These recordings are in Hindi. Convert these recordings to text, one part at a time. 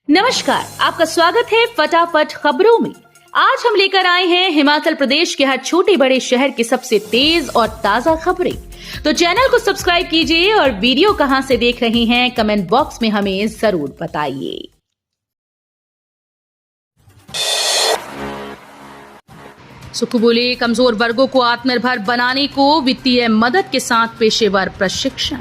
नमस्कार, आपका स्वागत है फटाफट खबरों में। आज हम लेकर आए हैं हिमाचल प्रदेश के हर छोटे बड़े शहर की सबसे तेज और ताजा खबरें। तो चैनल को सब्सक्राइब कीजिए और वीडियो कहां से देख रहे हैं कमेंट बॉक्स में हमें जरूर बताइए। सुक्खू बोले, कमजोर वर्गों को आत्मनिर्भर बनाने को वित्तीय मदद के साथ पेशेवर प्रशिक्षण।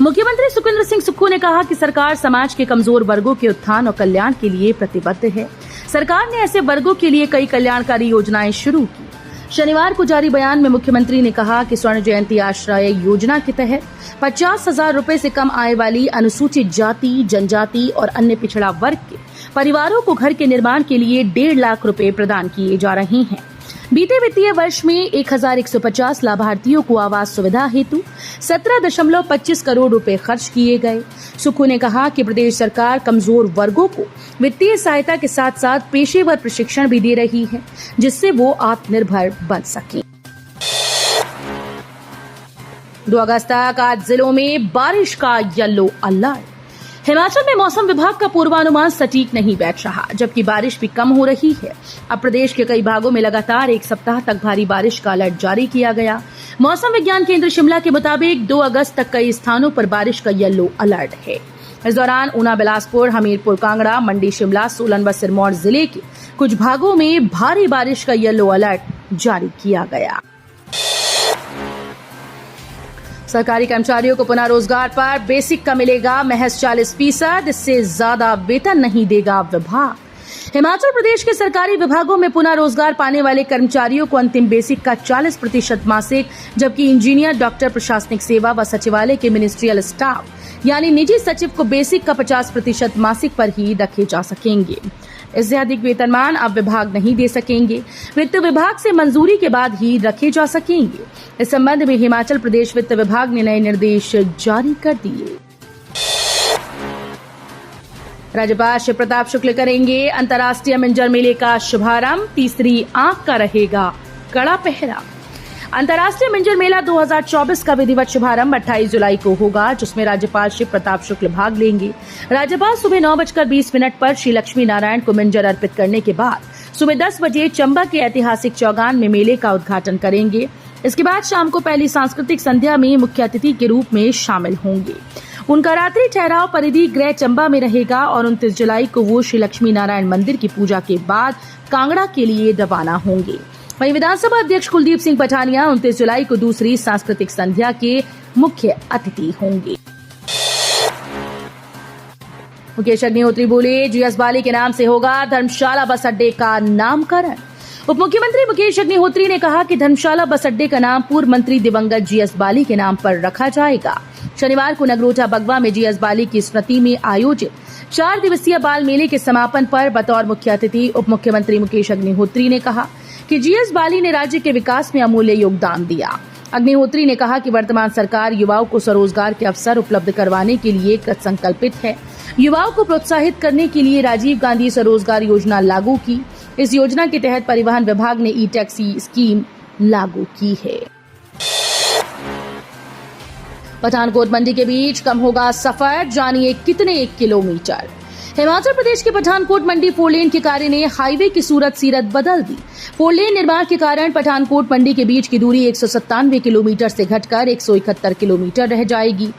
मुख्यमंत्री सुखविंदर सिंह सुक्खू ने कहा कि सरकार समाज के कमजोर वर्गों के उत्थान और कल्याण के लिए प्रतिबद्ध है। सरकार ने ऐसे वर्गों के लिए कई कल्याणकारी योजनाएं शुरू की। शनिवार को जारी बयान में मुख्यमंत्री ने कहा कि स्वर्ण जयंती आश्रय योजना के तहत 50,000 रुपए से कम आय वाली अनुसूचित जाति, जनजाति और अन्य पिछड़ा वर्ग के परिवारों को घर के निर्माण के लिए 1.5 लाख रुपए प्रदान किए जा रहे हैं। बीते वित्तीय वर्ष में 1,150 लाभार्थियों को आवास सुविधा हेतु 17.25 करोड़ रुपए खर्च किए गए। सुक्खू ने कहा कि प्रदेश सरकार कमजोर वर्गों को वित्तीय सहायता के साथ साथ पेशेवर प्रशिक्षण भी दे रही है, जिससे वो आत्मनिर्भर बन सके। 2 अगस्त तक आज जिलों में बारिश का येलो अलर्ट। हिमाचल में मौसम विभाग का पूर्वानुमान सटीक नहीं बैठ रहा, जबकि बारिश भी कम हो रही है। अब प्रदेश के कई भागों में लगातार 1 सप्ताह तक भारी बारिश का अलर्ट जारी किया गया। मौसम विज्ञान केंद्र शिमला के मुताबिक 2 अगस्त तक कई स्थानों पर बारिश का येलो अलर्ट है। इस दौरान ऊना, बिलासपुर, हमीरपुर, कांगड़ा, मंडी, शिमला, सोलन व सिरमौर जिले के कुछ भागों में भारी बारिश का येलो अलर्ट जारी किया गया। सरकारी कर्मचारियों को पुनः रोजगार पर बेसिक का मिलेगा महज 40%, इससे ज्यादा वेतन नहीं देगा विभाग। हिमाचल प्रदेश के सरकारी विभागों में पुनः रोजगार पाने वाले कर्मचारियों को अंतिम बेसिक का 40% मासिक, जबकि इंजीनियर, डॉक्टर, प्रशासनिक सेवा व सचिवालय के मिनिस्ट्रियल स्टाफ यानी निजी सचिव को बेसिक का 50% मासिक पर ही रखे जा सकेंगे। इससे अधिक वेतनमान अब विभाग नहीं दे सकेंगे। वित्त विभाग से मंजूरी के बाद ही रखे जा सकेंगे। इस संबंध में हिमाचल प्रदेश वित्त विभाग ने नए निर्देश जारी कर दिए। राज्यपाल शिव प्रताप शुक्ल करेंगे अंतर्राष्ट्रीय मिंजर मेले का शुभारंभ। तीसरी आंख का रहेगा कड़ा पहरा। अंतर्राष्ट्रीय मिंजर मेला 2024 का विधिवत शुभारंभ 28 जुलाई को होगा, जिसमें राज्यपाल शिव प्रताप शुक्ल भाग लेंगे। राज्यपाल सुबह 9:20 पर श्री लक्ष्मी नारायण को मिंजर अर्पित करने के बाद सुबह 10 बजे चंबा के ऐतिहासिक चौगान में मेले का उद्घाटन करेंगे। इसके बाद शाम को पहली सांस्कृतिक संध्या में मुख्य अतिथि के रूप में शामिल होंगे। उनका रात्रि ठहराव परिधि गृह चंबा में रहेगा और 29 जुलाई को वो श्री लक्ष्मी नारायण मंदिर की पूजा के बाद कांगड़ा के लिए रवाना होंगे। वहीं विधानसभा अध्यक्ष कुलदीप सिंह पठानिया 29 जुलाई को दूसरी सांस्कृतिक संध्या के मुख्य अतिथि होंगे। मुकेश अग्निहोत्री बोले, जीएस बाली के नाम से होगा धर्मशाला बस अड्डे का नामकरण। उप मुख्यमंत्री मुकेश अग्निहोत्री ने कहा कि धर्मशाला बस अड्डे का नाम पूर्व मंत्री दिवंगत जीएस बाली के नाम पर रखा जाएगा। शनिवार को नगरोटा बगवा में जीएस बाली की स्मृति में आयोजित 4 दिवसीय बाल मेले के समापन पर बतौर मुख्य अतिथि उप मुख्यमंत्री मुकेश अग्निहोत्री ने कहा कि जीएस बाली ने राज्य के विकास में अमूल्य योगदान दिया। अग्निहोत्री ने कहा कि वर्तमान सरकार युवाओं को स्वरोजगार के अवसर उपलब्ध करवाने के लिए कृतसंकल्पित है। युवाओं को प्रोत्साहित करने के लिए राजीव गांधी स्वरोजगार योजना लागू की। इस योजना के तहत परिवहन विभाग ने ई टैक्सी स्कीम लागू की है। पठानकोट मंडी के बीच कम होगा सफर, जानिए कितने किलोमीटर। हिमाचल प्रदेश के पठानकोट मंडी 4 लेन के कार्य ने हाईवे की सूरत सीरत बदल दी। 4 लेन निर्माण के कारण पठानकोट मंडी के बीच की दूरी 197 किलोमीटर से घटकर 171 किलोमीटर रह जाएगी।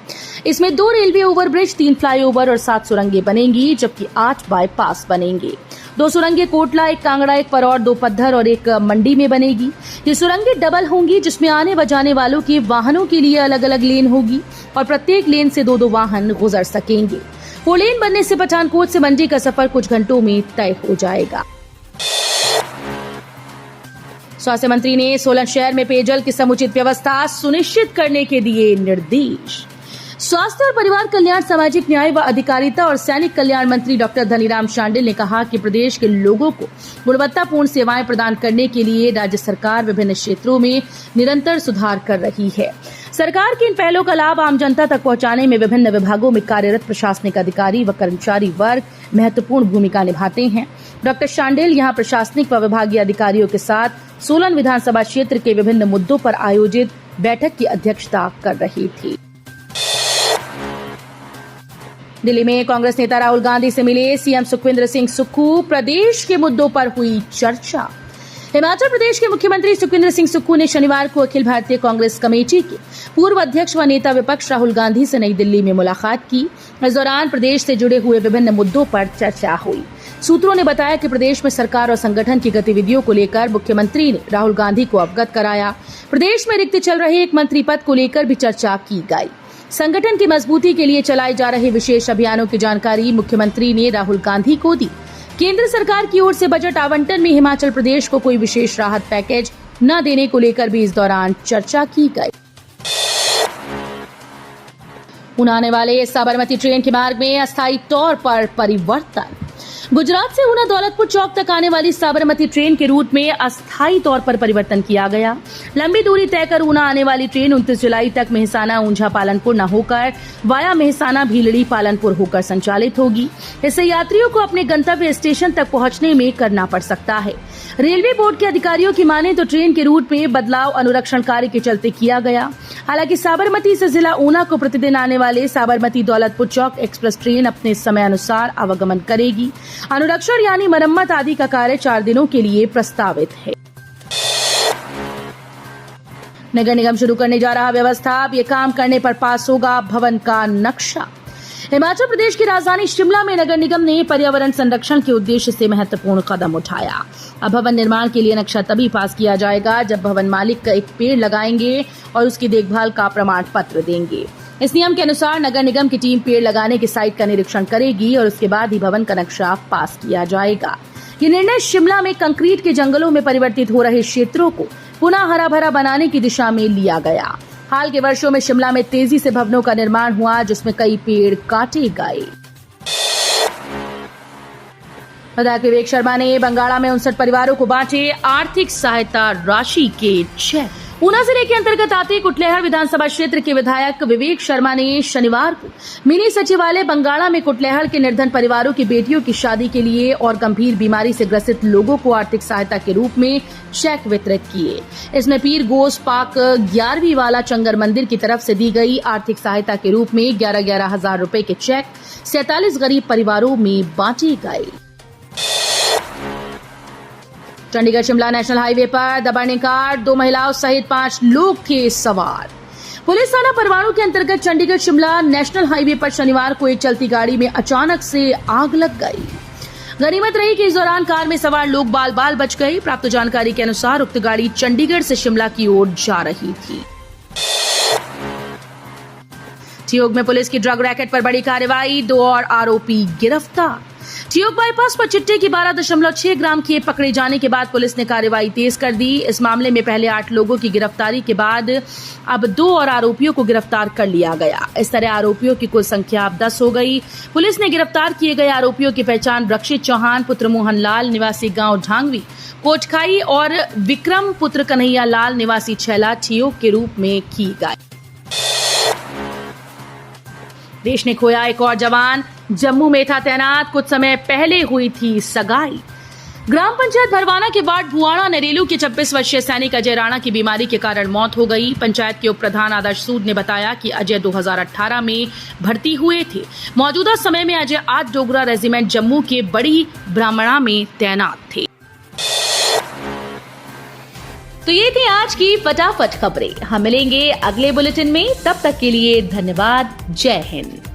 इसमें 2 रेलवे ओवरब्रिज, 3 फ्लाईओवर और 7 सुरंगें बनेंगी, जबकि 8 बाईपास बनेंगे। 2 सुरंगें कोटला, 1 कांगड़ा, 1 परौर, 2 पद्धर और 1 मंडी में बनेगी। ये सुरंगें डबल होंगी, जिसमें आने व जाने वालों के वाहनों के लिए अलग अलग लेन होगी और प्रत्येक लेन से 2-2 वाहन गुजर सकेंगे। 4 लेन बनने से पठानकोट से मंडी का सफर कुछ घंटों में तय हो जाएगा। स्वास्थ्य मंत्री ने सोलन शहर में पेयजल की समुचित व्यवस्था सुनिश्चित करने के दिए निर्देश। स्वास्थ्य और परिवार कल्याण, सामाजिक न्याय व अधिकारिता और सैनिक कल्याण मंत्री डॉक्टर धनीराम शांडिल ने कहा कि प्रदेश के लोगों को गुणवत्तापूर्ण सेवाएं प्रदान करने के लिए राज्य सरकार विभिन्न क्षेत्रों में निरंतर सुधार कर रही है। सरकार की इन पहलों का लाभ आम जनता तक पहुंचाने में विभिन्न विभागों में कार्यरत प्रशासनिक अधिकारी व कर्मचारी वर्ग महत्वपूर्ण भूमिका निभाते हैं। डॉक्टर शांडिल यहां प्रशासनिक व विभागीय अधिकारियों के साथ सोलन विधानसभा क्षेत्र के विभिन्न मुद्दों पर आयोजित बैठक की अध्यक्षता कर रही थी। दिल्ली में कांग्रेस नेता राहुल गांधी से मिले सीएम सुखविंदर सिंह सुक्खू, प्रदेश के मुद्दों पर हुई चर्चा। हिमाचल प्रदेश के मुख्यमंत्री सुखविंदर सिंह सुक्खू ने शनिवार को अखिल भारतीय कांग्रेस कमेटी के पूर्व अध्यक्ष व नेता विपक्ष राहुल गांधी से नई दिल्ली में मुलाकात की। इस दौरान प्रदेश से जुड़े हुए विभिन्न मुद्दों पर चर्चा हुई। सूत्रों ने बताया कि प्रदेश में सरकार और संगठन की गतिविधियों को लेकर मुख्यमंत्री ने राहुल गांधी को अवगत कराया। प्रदेश में रिक्त चल रहे एक मंत्री पद को लेकर भी चर्चा की गई। संगठन की मजबूती के लिए चलाए जा रहे विशेष अभियानों की जानकारी मुख्यमंत्री ने राहुल गांधी को दी। केंद्र सरकार की ओर से बजट आवंटन में हिमाचल प्रदेश को कोई विशेष राहत पैकेज न देने को लेकर भी इस दौरान चर्चा की गई। ऊना आने वाले साबरमती ट्रेन के मार्ग में अस्थायी तौर पर परिवर्तन। गुजरात से ऊना दौलतपुर चौक तक आने वाली साबरमती ट्रेन के रूट में अस्थायी तौर पर परिवर्तन किया गया। लंबी दूरी तय कर ऊना आने वाली ट्रेन 29 जुलाई तक मेहसाना ऊंझा पालनपुर न होकर वाया मेहसाना भीलड़ी पालनपुर होकर संचालित होगी। इससे यात्रियों को अपने गंतव्य स्टेशन तक पहुंचने में करना पड़ सकता है। रेलवे बोर्ड के अधिकारियों की माने तो ट्रेन के रूट में बदलाव अनुरक्षण कार्य के चलते किया गया। हालांकि साबरमती से जिला ऊना को प्रतिदिन आने वाले साबरमती दौलतपुर चौक एक्सप्रेस ट्रेन अपने समय अनुसार आवागमन करेगी। अनुरक्षण यानी मरम्मत आदि का कार्य 4 दिनों के लिए प्रस्तावित है। नगर निगम शुरू करने जा रहा व्यवस्था, अब ये काम करने पर पास होगा भवन का नक्शा। हिमाचल प्रदेश की राजधानी शिमला में नगर निगम ने पर्यावरण संरक्षण के उद्देश्य से महत्वपूर्ण कदम उठाया। अब भवन निर्माण के लिए नक्शा तभी पास किया जाएगा जब भवन मालिक का एक पेड़ लगाएंगे और उसकी देखभाल का प्रमाण पत्र देंगे। इस नियम के अनुसार नगर निगम की टीम पेड़ लगाने की साइट का निरीक्षण करेगी और उसके बाद ही भवन का नक्शा पास किया जाएगा। ये निर्णय शिमला में कंक्रीट के जंगलों में परिवर्तित हो रहे क्षेत्रों को पुनः हरा भरा बनाने की दिशा में लिया गया। हाल के वर्षों में शिमला में तेजी से भवनों का निर्माण हुआ, जिसमें कई पेड़ काटे गए। विवेक शर्मा ने बंगाला में 59 परिवारों को बांटे आर्थिक सहायता राशि के चेक। ऊना जिले के अंतर्गत आते कुटलेहड़ विधानसभा क्षेत्र के विधायक विवेक शर्मा ने शनिवार को मिनी सचिवालय बंगाला में कुटलेहड़ के निर्धन परिवारों की बेटियों की शादी के लिए और गंभीर बीमारी से ग्रसित लोगों को आर्थिक सहायता के रूप में चेक वितरित किए। इसमें पीर गोस पाक 11वीं वाला चंगर मंदिर की तरफ से दी गई आर्थिक सहायता के रूप में 11,000 हजार रुपए के चेक 47 गरीब परिवारों में बांटे गए। चंडीगढ़ शिमला नेशनल हाईवे पर दबड़ने कार 2 महिलाओं सहित 5 लोग थे सवार। पुलिस थाना परवाणु के अंतर्गत चंडीगढ़ शिमला नेशनल हाईवे पर शनिवार को एक चलती गाड़ी में अचानक से आग लग गई। गनीमत रही कि इस दौरान कार में सवार लोग बाल बाल बच गए। प्राप्त जानकारी के अनुसार उक्त गाड़ी चंडीगढ़ से शिमला की ओर जा रही थी। ठियोग में पुलिस की ड्रग रैकेट पर बड़ी कार्रवाई, 2 और आरोपी गिरफ्तार। ठियोग बाईपास पर चिट्टे की 12.6 ग्राम के पकड़े जाने के बाद पुलिस ने कार्रवाई तेज कर दी। इस मामले में पहले 8 लोगों की गिरफ्तारी के बाद अब 2 और आरोपियों को गिरफ्तार कर लिया गया। इस तरह आरोपियों की कुल संख्या अब 10 हो गई। पुलिस ने गिरफ्तार किए गए आरोपियों की पहचान रक्षित चौहान पुत्र मोहन लाल निवासी गांव ढांगवी कोटखाई और विक्रम पुत्र कन्हैया लाल निवासी छैला ठियोग के रूप में की गई। देश ने खोया एक और जवान, जम्मू में था तैनात, कुछ समय पहले हुई थी सगाई। ग्राम पंचायत भरवाना के वार्ड भुआड़ा नरेलू के 26 वर्षीय सैनिक अजय राणा की बीमारी के कारण मौत हो गई। पंचायत के उप प्रधान आदर्श सूद ने बताया कि अजय 2018 में भर्ती हुए थे। मौजूदा समय में अजय 8 डोगरा रेजिमेंट जम्मू के बड़ी ब्राह्मणा में तैनात थे। तो ये थी आज की फटाफट खबरें। हम मिलेंगे अगले बुलेटिन में, तब तक के लिए धन्यवाद। जय हिंद।